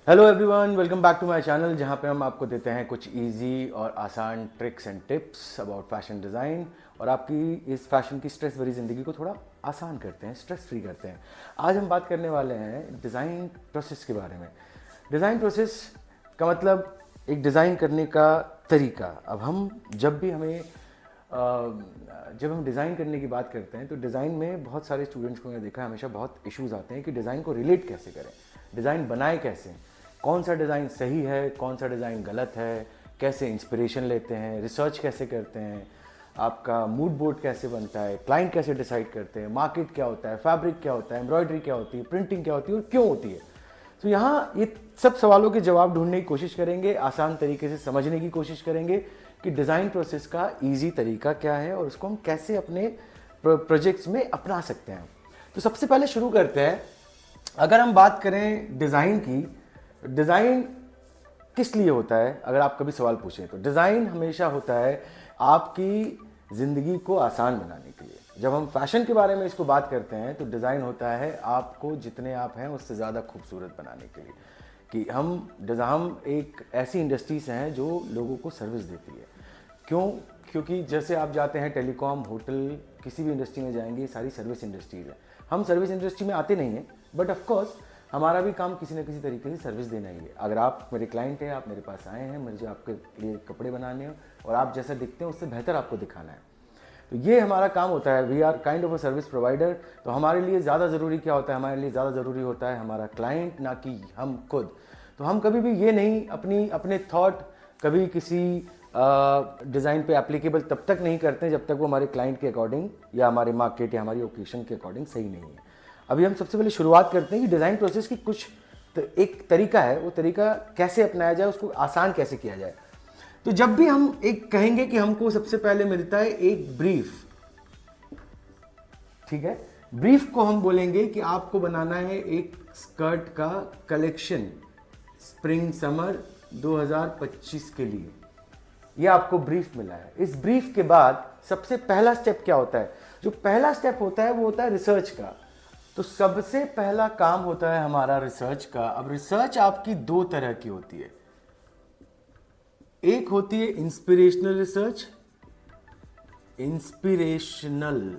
Hello everyone, welcome back to my channel जहां पे हम आपको देते हैं कुछ इजी और आसान tricks and tips about fashion design और आपकी इस फैशन की स्ट्रेस भरी ज़िंदगी को थोड़ा आसान करते हैं, स्ट्रेस फ्री करते हैं। आज हम बात करने वाले हैं डिज़ाइन प्रोसेस के बारे में। डिज़ाइन प्रोसेस का मतलब एक डिज़ाइन करने का तरीका। अब हम जब भी हमें जब हम डिज़ाइन करने की बात करते हैं तो डिज़ाइन में बहुत सारे स्टूडेंट्स को मैंने देखा है हमेशा बहुत इश्यूज आते हैं कि डिज़ाइन को रिलेट कैसे करें, डिज़ाइन बनाए कैसे, कौन सा डिज़ाइन सही है, कौन सा डिज़ाइन गलत है, कैसे इंस्पिरेशन लेते हैं, रिसर्च कैसे करते हैं, आपका मूड बोर्ड कैसे बनता है, क्लाइंट कैसे डिसाइड करते हैं, मार्केट क्या होता है, फैब्रिक क्या होता है, एम्ब्रॉयडरी क्या होती है, प्रिंटिंग क्या होती है और क्यों होती है। तो यहाँ ये सब सवालों के जवाब ढूंढने की कोशिश करेंगे, आसान तरीके से समझने की कोशिश करेंगे कि डिज़ाइन प्रोसेस का ईजी तरीका क्या है और उसको हम कैसे अपने प्रोजेक्ट्स में अपना सकते हैं। तो सबसे पहले शुरू करते हैं। अगर हम बात करें डिज़ाइन की, डिज़ाइन किस लिए होता है, अगर आप कभी सवाल पूछें तो डिज़ाइन हमेशा होता है आपकी ज़िंदगी को आसान बनाने के लिए। जब हम फैशन के बारे में इसको बात करते हैं तो डिज़ाइन होता है आपको जितने आप हैं उससे ज़्यादा खूबसूरत बनाने के लिए। कि हम एक ऐसी इंडस्ट्री से हैं जो लोगों को सर्विस देती है। क्यों? क्योंकि जैसे आप जाते हैं टेलीकॉम, होटल, किसी भी इंडस्ट्री में जाएंगे, सारी सर्विस इंडस्ट्रीज है। हम सर्विस इंडस्ट्री में आते नहीं हैं, बट ऑफ कोर्स हमारा भी काम किसी न किसी तरीके से सर्विस देना ही है। अगर आप मेरे क्लाइंट हैं, आप मेरे पास आए हैं, मुझे आपके लिए कपड़े बनाने हैं और आप जैसा दिखते हैं उससे बेहतर आपको दिखाना है, तो ये हमारा काम होता है। We are kind of a service provider. तो हमारे लिए ज़्यादा ज़रूरी क्या होता है? हमारे लिए ज़्यादा ज़रूरी होता है हमारा क्लाइंट, ना कि हम खुद। तो हम कभी भी ये नहीं अपने थॉट कभी किसी डिज़ाइन पे एप्लीकेबल तब तक नहीं करते जब तक वो हमारे क्लाइंट के अकॉर्डिंग या हमारे मार्केट या हमारी ओकेशन के अकॉर्डिंग सही नहीं है। अभी हम सबसे पहले शुरुआत करते हैं कि डिज़ाइन प्रोसेस की कुछ एक तरीका है, वो तरीका कैसे अपनाया जाए, उसको आसान कैसे किया जाए। तो जब भी हम एक कहेंगे कि हमको सबसे पहले मिलता है एक ब्रीफ, ठीक है, ब्रीफ को हम बोलेंगे कि आपको बनाना है एक स्कर्ट का कलेक्शन स्प्रिंग समर 2025 के लिए। यह आपको ब्रीफ मिला है। इस ब्रीफ के बाद सबसे पहला स्टेप क्या होता है? जो पहला स्टेप होता है वो होता है रिसर्च का। तो सबसे पहला काम होता है हमारा रिसर्च का। अब रिसर्च आपकी दो तरह की होती है। एक होती है इंस्पिरेशनल रिसर्च, इंस्पिरेशनल,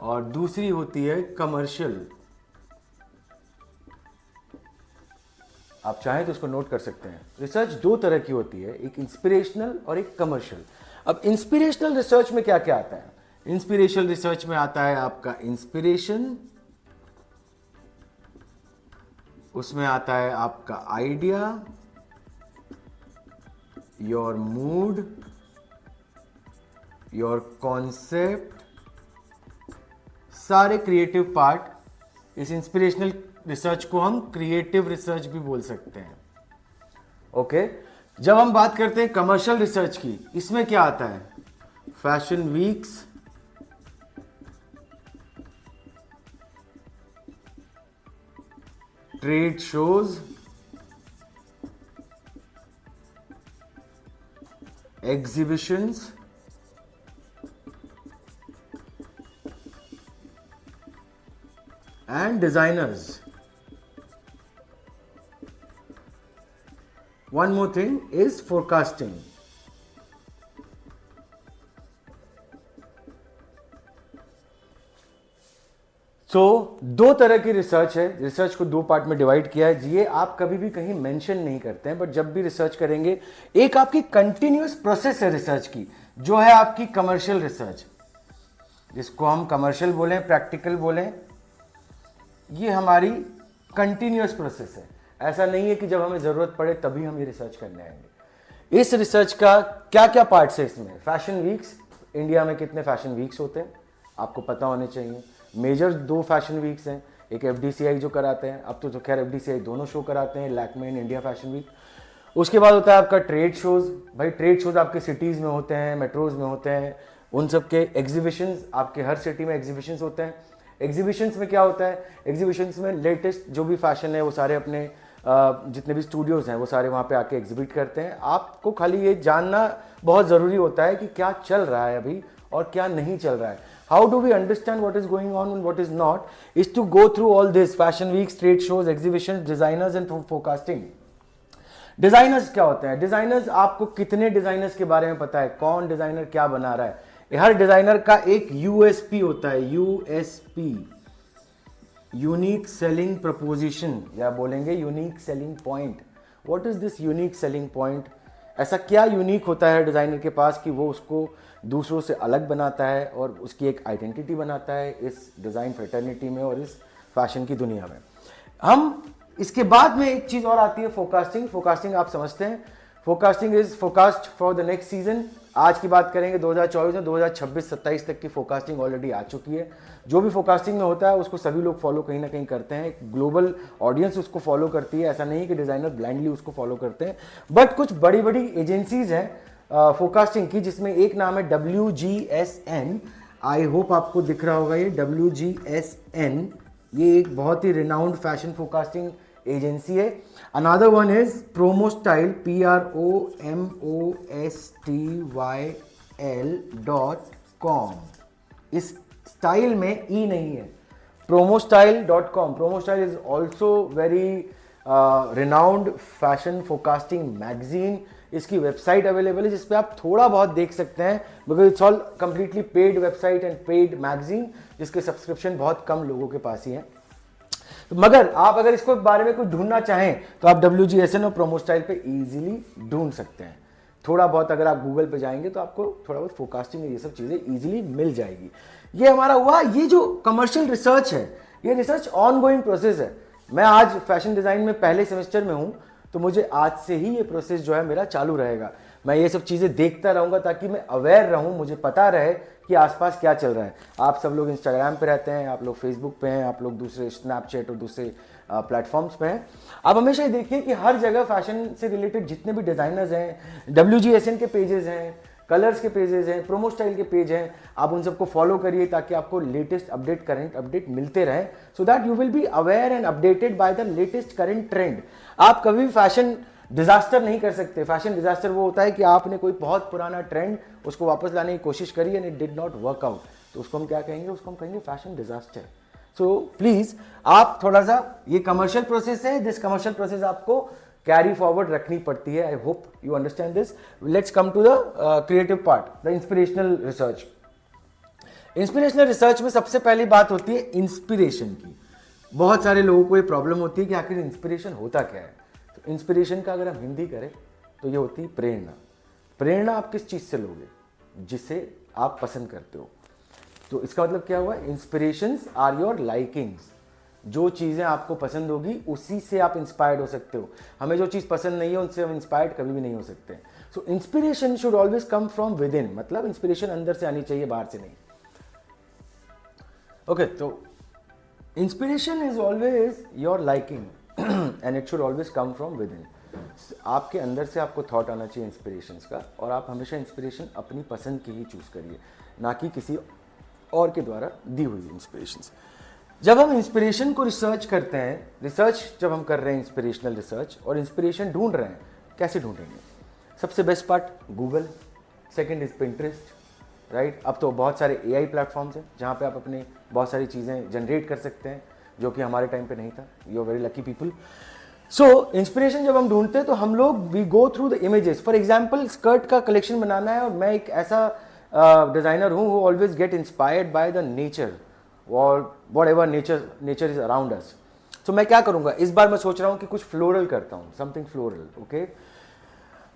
और दूसरी होती है कमर्शियल। आप चाहें तो उसको नोट कर सकते हैं। रिसर्च दो तरह की होती है, एक इंस्पिरेशनल और एक कमर्शियल। अब इंस्पिरेशनल रिसर्च में क्या क्या आता है? इंस्पिरेशनल रिसर्च में आता है आपका इंस्पिरेशन, उसमें आता है आपका idea, your mood, your concept, सारे क्रिएटिव पार्ट। इस इंस्पिरेशनल रिसर्च को हम क्रिएटिव रिसर्च भी बोल सकते हैं। ओके। जब हम बात करते हैं कमर्शियल रिसर्च की, इसमें क्या आता है? Fashion weeks, trade shows, exhibitions, and designers. One more thing is forecasting. So, दो तरह की रिसर्च है। रिसर्च को दो पार्ट में डिवाइड किया है। ये आप कभी भी कहीं मेंशन नहीं करते हैं, बट जब भी रिसर्च करेंगे, एक आपकी कंटिन्यूअस प्रोसेस है रिसर्च की, जो है आपकी कमर्शियल रिसर्च, जिसको हम कमर्शियल बोलें, प्रैक्टिकल बोलें। ये हमारी कंटिन्यूअस प्रोसेस है। ऐसा नहीं है कि जब हमें ज़रूरत पड़े तभी हम ये रिसर्च करने आएंगे। इस रिसर्च का क्या क्या पार्ट्स है इसमें? फैशन वीक्स, इंडिया में कितने फैशन वीक्स होते हैं आपको पता होने चाहिए। मेजर दो फैशन वीक्स हैं, एक एफडीसीआई जो कराते हैं, अब तो खैर एफडीसीआई दोनों शो कराते हैं, Lakme and India fashion week. उसके बाद होता है आपका ट्रेड शोज। भाई ट्रेड शोज आपके सिटीज़ में होते हैं, मेट्रोज में होते हैं, उन सब के एग्जीबिशंस, आपके हर सिटी में एग्जीबिशंस होते हैं। एग्जीबिशंस में क्या होता है? एग्जीबिशंस में लेटेस्ट जो भी फैशन है वो सारे अपने जितने भी स्टूडियोज़ हैं वो सारे वहाँ पे आके एग्जिबिट करते हैं। आपको खाली ये जानना बहुत ज़रूरी होता है कि क्या चल रहा है अभी और क्या नहीं चल रहा है। how do we understand what is going on and what is not, is to go through all this fashion weeks, trade shows, exhibitions, designers and forecasting. Designers क्या होते हैं? डिजाइनर्स, आपको कितने डिजाइनर्स के बारे में पता है? कौन डिजाइनर क्या बना रहा है? हर डिजाइनर का एक यूएसपी होता है, यूएसपी, यूनिक सेलिंग प्रपोजिशन, या बोलेंगे unique selling point. What is this unique selling point? ऐसा क्या यूनिक होता है डिजाइनर के पास कि वो उसको दूसरों से अलग बनाता है और उसकी एक आइडेंटिटी बनाता है इस डिजाइन फ्रेटर्निटी में और इस फैशन की दुनिया में। हम इसके बाद में एक चीज और आती है, फोरकास्टिंग। फोरकास्टिंग आप समझते हैं, forecasting is forecast for the next season. आज की बात करेंगे 2024 में, 2026-27 तक की फोरकास्टिंग ऑलरेडी आ चुकी है। जो भी फोरकास्टिंग में होता है उसको सभी लोग फॉलो कहीं ना कहीं करते हैं, एक ग्लोबल ऑडियंस उसको फॉलो करती है। ऐसा नहीं कि डिजाइनर ब्लाइंडली उसको फॉलो करते हैं, बट कुछ बड़ी बड़ी एजेंसीज हैं फोरकास्टिंग की, जिसमें एक नाम है WGSN। आई होप आपको दिख रहा होगा ये WGSN, ये एक बहुत ही रिनाउंड फैशन फोरकास्टिंग एजेंसी है। Another one is Promostyle, PROMOSTYL.com। इस स्टाइल में ई नहीं है, promostyle.com। Promostyle is also very renowned fashion forecasting magazine. इसकी वेबसाइट अवेलेबल है जिसपे आप थोड़ा बहुत देख सकते हैं, because it's all completely paid website and paid magazine, जिसके सब्सक्रिप्शन बहुत कम लोगों के पास ही है। मगर आप अगर इसको बारे में कुछ ढूंढना चाहें तो आप WGSN और प्रोमोस्टाइल पे इजीली ढूंढ सकते हैं। थोड़ा बहुत अगर आप गूगल पे जाएंगे तो आपको थोड़ा बहुत फोरकास्टिंग ये सब चीजें इजीली मिल जाएगी। ये हमारा हुआ। ये जो कमर्शियल रिसर्च है, ये रिसर्च ऑन गोइंग प्रोसेस है। मैं आज फैशन डिजाइन में पहले सेमेस्टर में हूं, तो मुझे आज से ही ये प्रोसेस जो है मेरा चालू रहेगा। मैं ये सब चीजें देखता रहूंगा ताकि मैं अवेयर रहूं, मुझे पता रहे कि आसपास क्या चल रहा है। आप सब लोग इंस्टाग्राम पे रहते हैं, आप लोग फेसबुक पे हैं, आप लोग दूसरे स्नैपचैट और दूसरे प्लेटफॉर्म्स पे हैं। आप हमेशा ये देखिए कि हर जगह फैशन से रिलेटेड जितने भी डिजाइनर्स हैं, WGSN के पेजेस हैं, कलर्स के पेजेस हैं, प्रोमोस्टाइल के पेज हैं, आप उन सबको फॉलो करिए ताकि आपको लेटेस्ट अपडेट, करंट अपडेट मिलते रहें, so that you will be aware and updated by the latest current trend. आप कभी भी फैशन डिजास्टर नहीं कर सकते। फैशन डिजास्टर वो होता है कि आपने कोई बहुत पुराना ट्रेंड उसको वापस लाने की कोशिश करी and it did not work out, तो उसको हम क्या कहेंगे? उसको हम कहेंगे फैशन डिजास्टर। सो प्लीज आप थोड़ा सा, ये कमर्शियल प्रोसेस है, दिस कमर्शियल प्रोसेस आपको कैरी फॉरवर्ड रखनी पड़ती है। I hope you understand this. Let's come to the creative part, the inspirational research. Inspirational research में सबसे पहली बात होती है इंस्पिरेशन की। बहुत सारे लोगों को ये प्रॉब्लम होती है कि आखिर इंस्पिरेशन होता क्या है। तो इंस्पिरेशन का अगर हम हिंदी करें तो ये होती है प्रेरणा। प्रेरणा आप किस चीज से लोगे? जिसे आप पसंद करते हो। तो इसका मतलब क्या हुआ? Inspirations are your likings. जो चीजें आपको पसंद होगी उसी से आप इंस्पायर्ड हो सकते हो। हमें जो चीज पसंद नहीं है उनसे हम इंस्पायर्ड कभी भी नहीं हो सकते। So inspiration should always come from within, मतलब इंस्पिरेशन अंदर से आनी चाहिए, बाहर से नहीं। ओके, तो inspiration is always your liking and it should always come from with in. आपके अंदर से आपको थॉट आना चाहिए इंस्पिरेशंस का, और आप हमेशा इंस्पिरेशन अपनी पसंद की ही चूज करिए, ना कि किसी और के द्वारा दी हुई इंस्पिरेशंस। जब हम इंस्पिरेशन को रिसर्च करते हैं, रिसर्च जब हम कर रहे हैं इंस्पिरेशनल रिसर्च और इंस्पिरेशन ढूंढ रहे हैं, कैसे ढूंढेंगे? सबसे best part Google, second is Pinterest, right. अब तो बहुत सारे AI प्लेटफॉर्म्स हैं जहाँ पे आप अपने बहुत सारी चीज़ें जनरेट कर सकते हैं, जो कि हमारे टाइम पे नहीं था। You are very lucky people. So inspiration जब हम ढूंढते हैं तो हम लोग we go through the images. For example, skirt का कलेक्शन बनाना है और मैं एक ऐसा डिजाइनर हूँ who always get inspired by the nature और whatever nature is around us. तो मैं क्या करूंगा, इस बार मैं सोच रहा हूँ कि कुछ फ्लोरल करता हूँ, समथिंग फ्लोरल। ओके,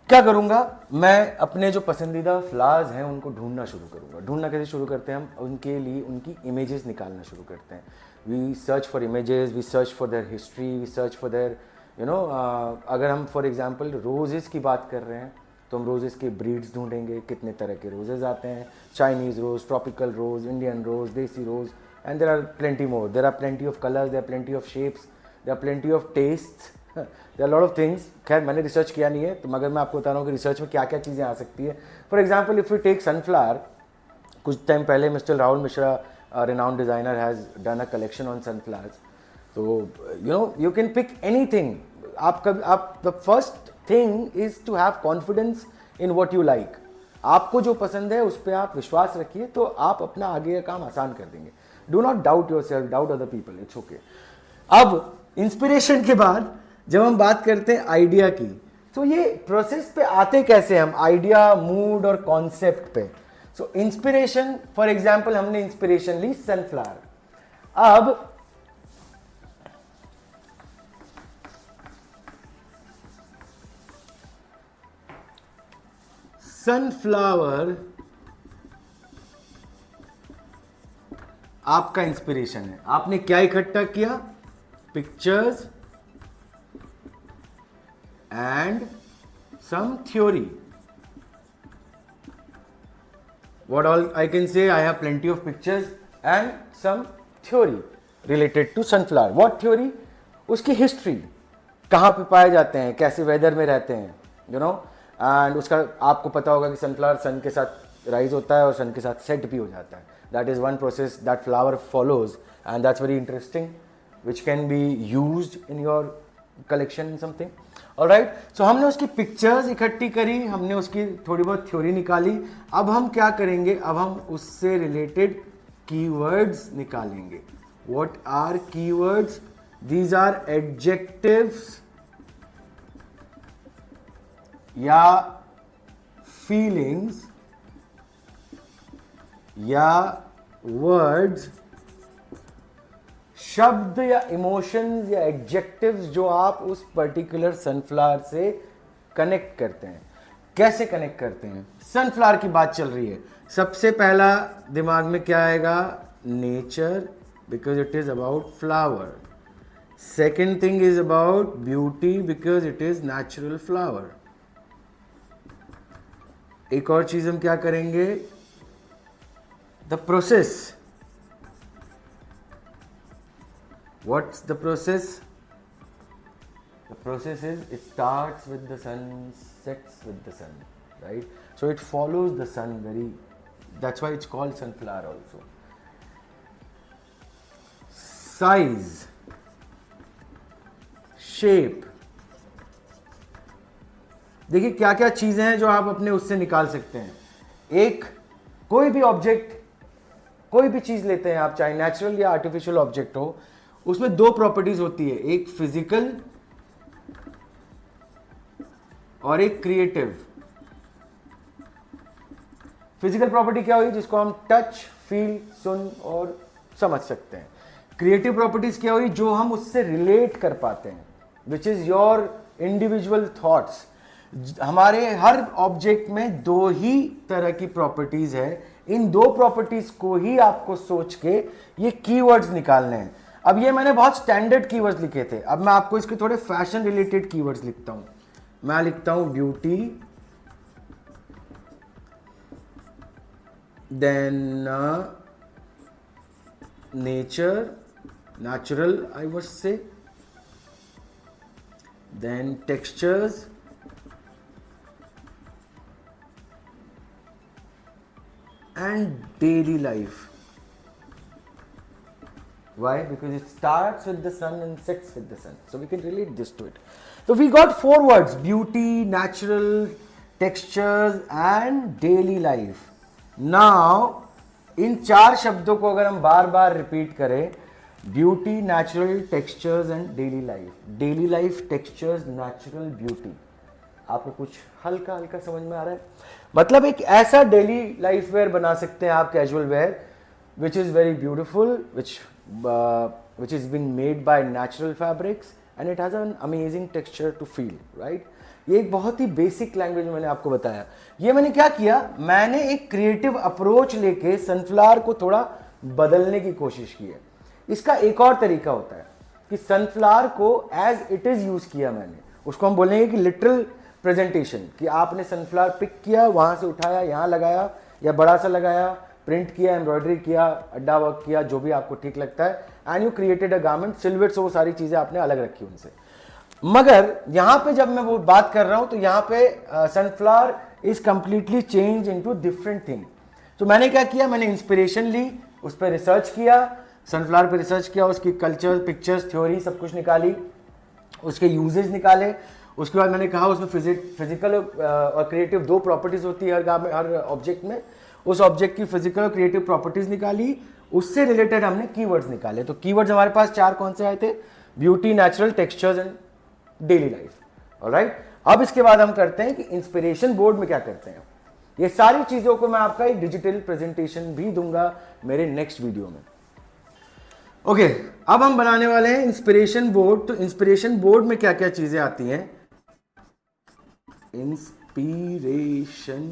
क्या करूंगा, मैं अपने जो पसंदीदा फ्लावर्स हैं उनको ढूंढना शुरू करूंगा। ढूंढना कैसे शुरू करते हैं हम? उनके लिए उनकी इमेजेस निकालना शुरू करते हैं। We search for images, we search for their history, we search for their अगर हम फॉर एग्जांपल रोजेस की बात कर रहे हैं तो हम रोजेस के ब्रीड्स ढूंढेंगे, कितने तरह के रोजेस आते हैं, Chinese rose, tropical rose, Indian rose, desi rose, and there are plenty more. There are plenty of colours, there are plenty of shapes, there are plenty of tastes, there are lot of things. खैर मैंने research किया नहीं है, तो मगर मैं आपको बता रहा हूँ कि रिसर्च में क्या क्या चीज़ें आ सकती है। For example, if you take sunflower, कुछ टाइम पहले mister Rahul Mishra, renowned designer, has done a collection on sunflowers. So you can pick anything. The first thing is to have confidence in what you like. आपको जो पसंद है उस पर आप विश्वास रखिए, तो आप अपना आगे का काम आसान कर देंगे. Do not doubt your self, doubt other people, it's okay. अब इंस्पिरेशन के बाद जब हम बात करते हैं आइडिया की, तो ये प्रोसेस पे आते कैसे हम, आइडिया, मूड और कॉन्सेप्ट पे. सो इंस्पिरेशन, फॉर एग्जाम्पल हमने इंस्पिरेशन ली सनफ्लावर. अब सनफ्लावर आपका इंस्पिरेशन है. आपने क्या इकट्ठा किया, pictures and some theory. What all I can say, I have plenty of pictures and some theory related to sunflower. What theory? उसकी हिस्ट्री, कहाँ पे पाए जाते हैं, कैसे वेदर में रहते हैं, यू नो. एंड उसका आपको पता होगा कि सनफ्लावर सन के साथ राइज होता है और सन के साथ सेट भी हो जाता है. That is one process that flower follows and that's very interesting, which can be used in your collection in something. Alright, so हमने उसकी पिक्चर्स इकट्ठी करी, हमने उसकी थोड़ी बहुत थ्योरी निकाली. अब हम क्या करेंगे, अब हम उससे रिलेटेड कीवर्ड्स निकालेंगे. What are keywords? These are adjectives या फीलिंग्स या वर्ड्स, शब्द या इमोशंस या एडजेक्टिव्स जो आप उस पर्टिकुलर सनफ्लावर से कनेक्ट करते हैं. कैसे कनेक्ट करते हैं? सनफ्लावर की बात चल रही है, सबसे पहला दिमाग में क्या आएगा, nature, because it is about flower. Second thing is about beauty, because it is natural flower. एक और चीज हम क्या करेंगे, the process. What's the process? The process is, it starts with the sun, sets with the sun, right? So it follows the sun very, that's why it's called sunflower also. Size, shape. देखिए क्या क्या चीजें हैं जो आप अपने उससे निकाल सकते हैं. एक, कोई भी ऑब्जेक्ट, कोई भी चीज लेते हैं आप, चाहे नेचुरल या आर्टिफिशियल ऑब्जेक्ट हो, उसमें दो प्रॉपर्टीज होती है, एक फिजिकल और एक क्रिएटिव. फिजिकल प्रॉपर्टी क्या हुई, जिसको हम टच, फील, सुन और समझ सकते हैं. क्रिएटिव प्रॉपर्टीज क्या हुई, जो हम उससे रिलेट कर पाते हैं, which is your individual thoughts. हमारे हर ऑब्जेक्ट में दो ही तरह की प्रॉपर्टीज है. इन दो प्रॉपर्टीज को ही आपको सोच के ये कीवर्ड्स निकालने हैं. अब ये मैंने बहुत स्टैंडर्ड कीवर्ड्स लिखे थे, अब मैं आपको इसके थोड़े फैशन रिलेटेड कीवर्ड्स लिखता हूं. मैं लिखता हूं beauty, then nature, natural I would say, then textures, and daily life. Why? Because it starts with the sun and sets with the sun. So we can relate this to it. So we got four words: beauty, natural, textures and daily life. Now इन चार शब्दों को अगर हम बार बार repeat करें, beauty, natural, textures and daily life. Daily life, textures, natural, beauty. आपको कुछ हल्का हल्का समझ में आ रहा है? मतलब एक ऐसा डेली लाइफ वेयर बना सकते हैं आप, casual wear, which is very beautiful, which is been made by natural fabrics and it has an amazing texture to feel, right. ये एक बहुत ही बेसिक लैंग्वेज मैंने आपको बताया. ये मैंने क्या किया, मैंने एक क्रिएटिव अप्रोच लेके सनफ्लावर को थोड़ा बदलने की कोशिश की है. इसका एक और तरीका होता है कि सनफ्लावर को एज इट इज यूज किया मैंने, उसको हम बोलेंगे कि लिटरल प्रेजेंटेशन, कि आपने सनफ्लावर पिक किया, वहां से उठाया, यहाँ लगाया या बड़ा सा लगाया, प्रिंट किया, एम्ब्रॉयडरी किया, अड्डा वर्क किया, जो भी आपको ठीक लगता है, and you created a garment, silhouettes, वो सारी चीजें आपने अलग रखी उनसे. मगर यहाँ पे जब मैं वो बात कर रहा हूं तो यहाँ पे sunflower is completely change into different thing. तो मैंने क्या किया, मैंने इंस्पिरेशन ली, उस पर रिसर्च किया, सनफ्लावर पे रिसर्च किया, उसकी कल्चर, पिक्चर्स, थ्योरी सब कुछ निकाली, उसके यूजेस निकाले, उसके बाद मैंने कहा उसमें फिजिकल और क्रिएटिव दो प्रॉपर्टीज होती है हर ऑब्जेक्ट में। उस ऑब्जेक्ट की फिजिकल और क्रिएटिव प्रॉपर्टीज निकाली, उससे रिलेटेड हमने कीवर्ड्स निकाले। तो कीवर्ड्स हमारे पास 4 कौन से आए थे? Beauty, natural, textures and daily life. Alright, अब इसके बाद हम करते हैं कि इंस्पिरेशन बोर्ड में क्या करते हैं। ये सारी चीजों को मैं आपका एक डिजिटल प्रेजेंटेशन भी दूंगा मेरे नेक्स्ट वीडियो में। ओके, अब हम बनाने वाले हैं इंस्पिरेशन बोर्ड। तो इंस्पिरेशन बोर्ड में क्या क्या चीजें आती हैं? इंस्पिरेशन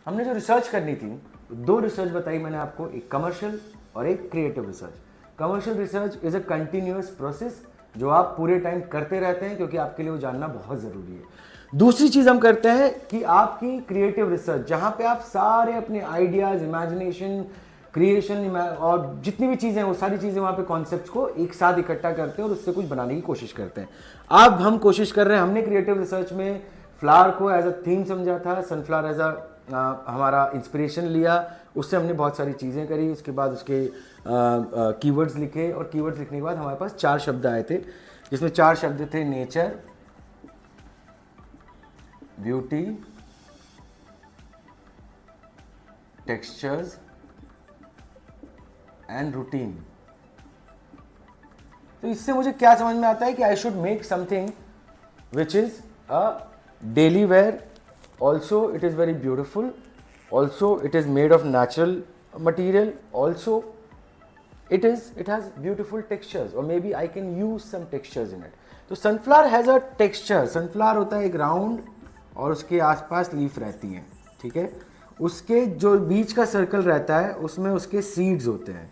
हमने जो रिसर्च करनी थी, 2 रिसर्च बताई मैंने आपको, एक कमर्शियल और एक creative research. Commercial research is a continuous process जो आप पूरे टाइम करते रहते हैं, क्योंकि आपके लिए वो जानना बहुत जरूरी है। दूसरी चीज हम करते हैं कि आपकी क्रिएटिव रिसर्च, जहां पे आप सारे अपने आइडियाज, इमेजिनेशन, क्रिएशन और जितनी भी चीजें, वो सारी चीजें वहां पे कॉन्सेप्ट्स को एक साथ इकट्ठा करते हैं और उससे कुछ बनाने की कोशिश करते हैं। अब हम कोशिश कर रहे हैं, हमने क्रिएटिव रिसर्च में फ्लावर को एज अ थीम समझा था, सनफ्लावर एज अ हमारा इंस्पिरेशन लिया, उससे हमने बहुत सारी चीज़ें करी। उसके बाद उसके कीवर्ड्स लिखे, और कीवर्ड्स लिखने के बाद हमारे पास 4 शब्द आए थे, जिसमें 4 शब्द थे nature, beauty, textures and routine. तो इससे मुझे क्या समझ में आता है कि I should make something which is a daily wear, also it is very beautiful, also it is made of natural material, also it has beautiful textures, or maybe I can use some textures in it. तो sunflower has a texture, sunflower होता है एक round और उसके आसपास leaf रहती हैं, ठीक है। उसके जो बीच का सर्कल रहता है उसमें उसके सीड्स होते हैं,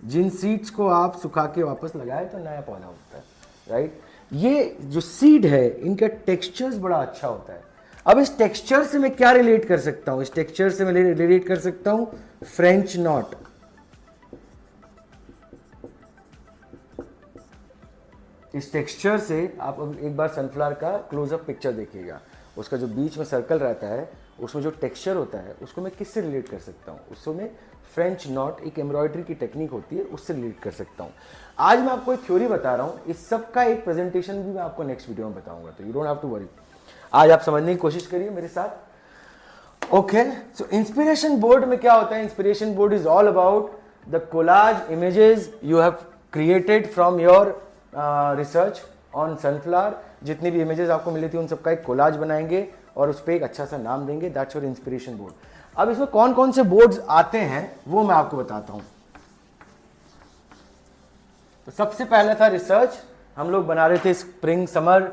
जिन सीड्स को आप सुखा के वापस लगाए तो नया पौधा होता है, राइट। ये जो सीड है इनका टेक्सचर्स बड़ा अच्छा होता है। अब इस टेक्सचर से मैं क्या रिलेट कर सकता हूं? इस टेक्सचर से मैं रिलेट कर सकता हूं फ्रेंच नॉट। इस टेक्सचर से आप अब एक बार सनफ्लावर का क्लोजअप पिक्चर देखिएगा, उसका जो बीच में सर्कल रहता है उसमें जो टेक्सचर होता है उसको मैं किससे रिलेट कर सकता हूँ? उसमें फ्रेंच नॉट एक एम्ब्रॉयडरी की टेक्निक होती है, उससे रिलेट कर सकता हूँ। आज मैं आपको एक थ्योरी बता रहा हूँ, इस सब का एक प्रेजेंटेशन भी मैं आपको नेक्स्ट वीडियो में बताऊंगा, तो you don't have to worry. आज आप समझने की कोशिश करिए मेरे साथ। ओके, सो इंस्पिरेशन बोर्ड में क्या होता है? Inspiration board is all about the collage images you have created from your research on sunflower. जितनी भी इमेजेस आपको मिली थी उन सबका एक कोलाज बनाएंगे और उस पर एक अच्छा सा नाम देंगे, दैट्स योर इंस्पिरेशन बोर्ड। अब इसमें कौन कौन से बोर्ड्स आते हैं वो मैं आपको बताता हूं। तो सबसे पहले था रिसर्च, हम लोग बना रहे थे स्प्रिंग समर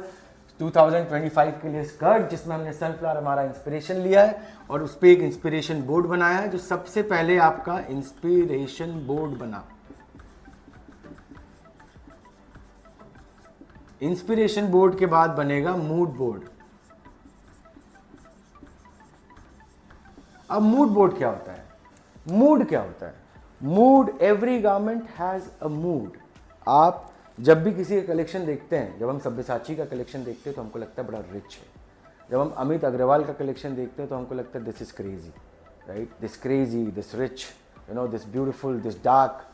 2025 के लिए स्कर्ट, जिसमें हमने सनफ्लावर हमारा इंस्पिरेशन लिया है और उस पर एक इंस्पिरेशन बोर्ड बनाया है। जो सबसे पहले आपका इंस्पिरेशन बोर्ड बना, इंस्पिरेशन बोर्ड के बाद बनेगा मूड बोर्ड। अब मूड बोर्ड क्या होता है? मूड क्या होता है? Mood, every garment has a mood. आप जब भी किसी का कलेक्शन देखते हैं, जब हम सब्यसाची का कलेक्शन देखते हैं तो हमको लगता है बड़ा रिच है। जब हम अमित अग्रवाल का कलेक्शन देखते हैं तो हमको लगता है this is crazy, right, this crazy, this rich, you know, this beautiful, this dark,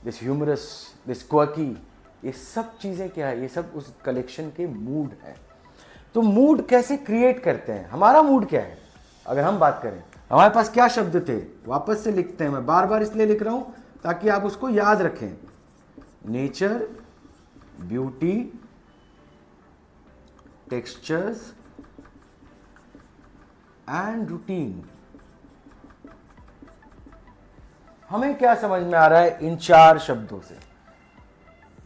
this humorous, this quirky. ये सब चीज़ें क्या है? ये सब उस कलेक्शन के मूड है। तो मूड कैसे क्रिएट करते हैं? हमारा मूड क्या है? अगर हम बात करें, हमारे पास क्या शब्द थे, वापस से लिखते हैं। मैं बार बार इसलिए लिख रहा हूं ताकि आप उसको याद रखें। Nature, beauty, textures and routine. हमें क्या समझ में आ रहा है इन 4 शब्दों से?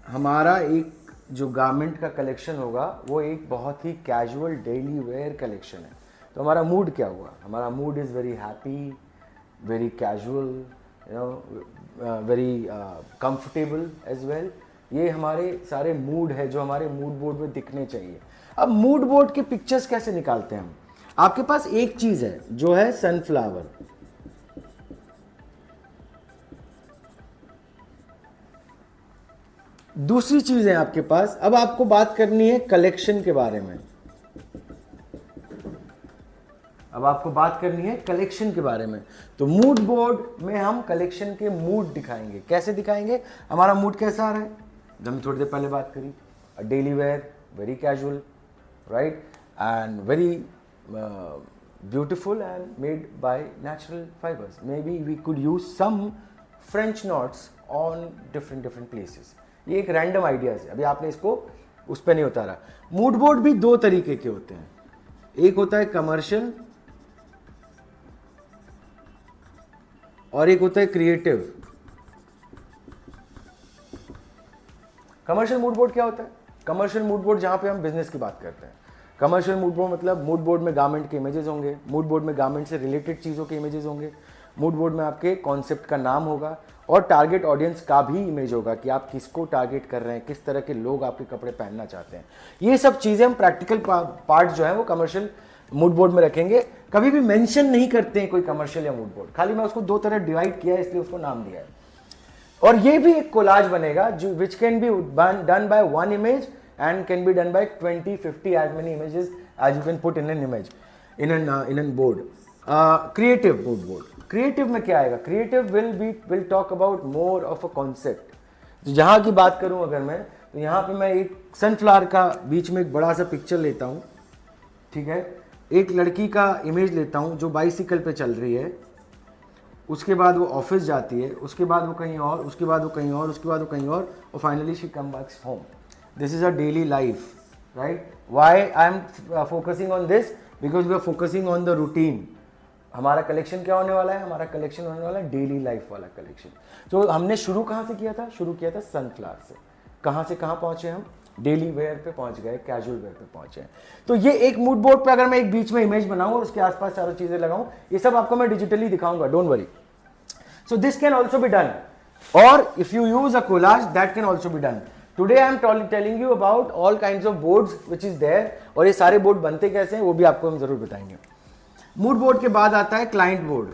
हमारा एक जो गारमेंट का कलेक्शन होगा वो एक बहुत ही कैजुअल डेली वेयर कलेक्शन है। तो हमारा मूड क्या हुआ? हमारा mood is very happy, very casual, you know, very comfortable as well. ये हमारे सारे मूड है जो हमारे मूड बोर्ड में दिखने चाहिए। अब मूड बोर्ड के पिक्चर्स कैसे निकालते हैं हम? आपके पास एक चीज़ है जो है सनफ्लावर, दूसरी चीज है आपके पास। अब आपको बात करनी है कलेक्शन के बारे में। अब आपको बात करनी है कलेक्शन के बारे में। तो मूड बोर्ड में हम कलेक्शन के मूड दिखाएंगे। कैसे दिखाएंगे? हमारा मूड कैसा आ रहा है, जो हमने थोड़ी देर पहले बात करी, daily wear, very casual, right, and very beautiful and made by natural fibres. Maybe we could use some French knots on different places. ये एक रैंडम आइडियाज है, अभी आपने इसको उस पर नहीं उतारा। मूड बोर्ड भी दो तरीके के होते हैं, एक होता है कमर्शियल और एक होता है क्रिएटिव। कमर्शियल मूड बोर्ड क्या होता है? कमर्शियल मूड बोर्ड जहां पे हम बिजनेस की बात करते हैं। कमर्शियल मूड बोर्ड मतलब मूड बोर्ड में गारमेंट के इमेजेस होंगे, मूड बोर्ड में गारमेंट से रिलेटेड चीज़ों के इमेजेस होंगे, मूड बोर्ड में आपके कॉन्सेप्ट का नाम होगा और टारगेट ऑडियंस का भी इमेज होगा कि आप किसको टारगेट कर रहे हैं, किस तरह के लोग आपके कपड़े पहनना चाहते हैं। ये सब चीज़ें हम प्रैक्टिकल पार्ट जो है वो कमर्शियल मूड बोर्ड में रखेंगे। कभी भी मेंशन नहीं करते हैं कोई कमर्शियल या मूड बोर्ड, खाली मैं उसको दो तरह डिवाइड किया है इसलिए उसको नाम दिया है। और ये भी एक कोलाज बनेगा जो विच can be done by one image and can be done by 20-50 as many images as you can put in an image in an board. Creative mood board. Creative में क्या आएगा? Creative will talk about more of a concept. तो जहाँ की बात करूँ अगर मैं, तो यहाँ पे मैं एक सनफ्लावर का बीच में एक बड़ा सा पिक्चर लेता हूँ, ठीक है, एक लड़की का इमेज लेता हूँ जो बाइसिकल पे चल रही है, उसके बाद वो ऑफिस जाती है, उसके बाद वो कहीं और, उसके बाद वो कहीं और, उसके बाद वो कहीं और finally she come back home. This is our daily life, right? Why I am focusing on this? Because we are focusing on the routine. हमारा कलेक्शन क्या होने वाला है? हमारा कलेक्शन होने वाला है डेली लाइफ वाला कलेक्शन। तो हमने शुरू कहाँ से किया था? शुरू किया था सनफ्लावर से। कहाँ से कहाँ पहुँचे हम? डेली वेयर पे पहुँच गए, कैजुअल वेयर पे पहुँचे। तो ये एक मूड बोर्ड पे अगर मैं एक बीच में इमेज बनाऊँ और उसके आसपास चारों चीज़ें लगाऊँ, ये सब आपको मैं डिजिटली दिखाऊंगा, don't worry. So this can also be done, और if you use a collage that can also be done. Today I am telling you about all kinds of boards which is there, और ये सारे board बनते कैसे हैं वो भी आपको हम जरूर बताएंगे। मूड बोर्ड के बाद आता है क्लाइंट बोर्ड।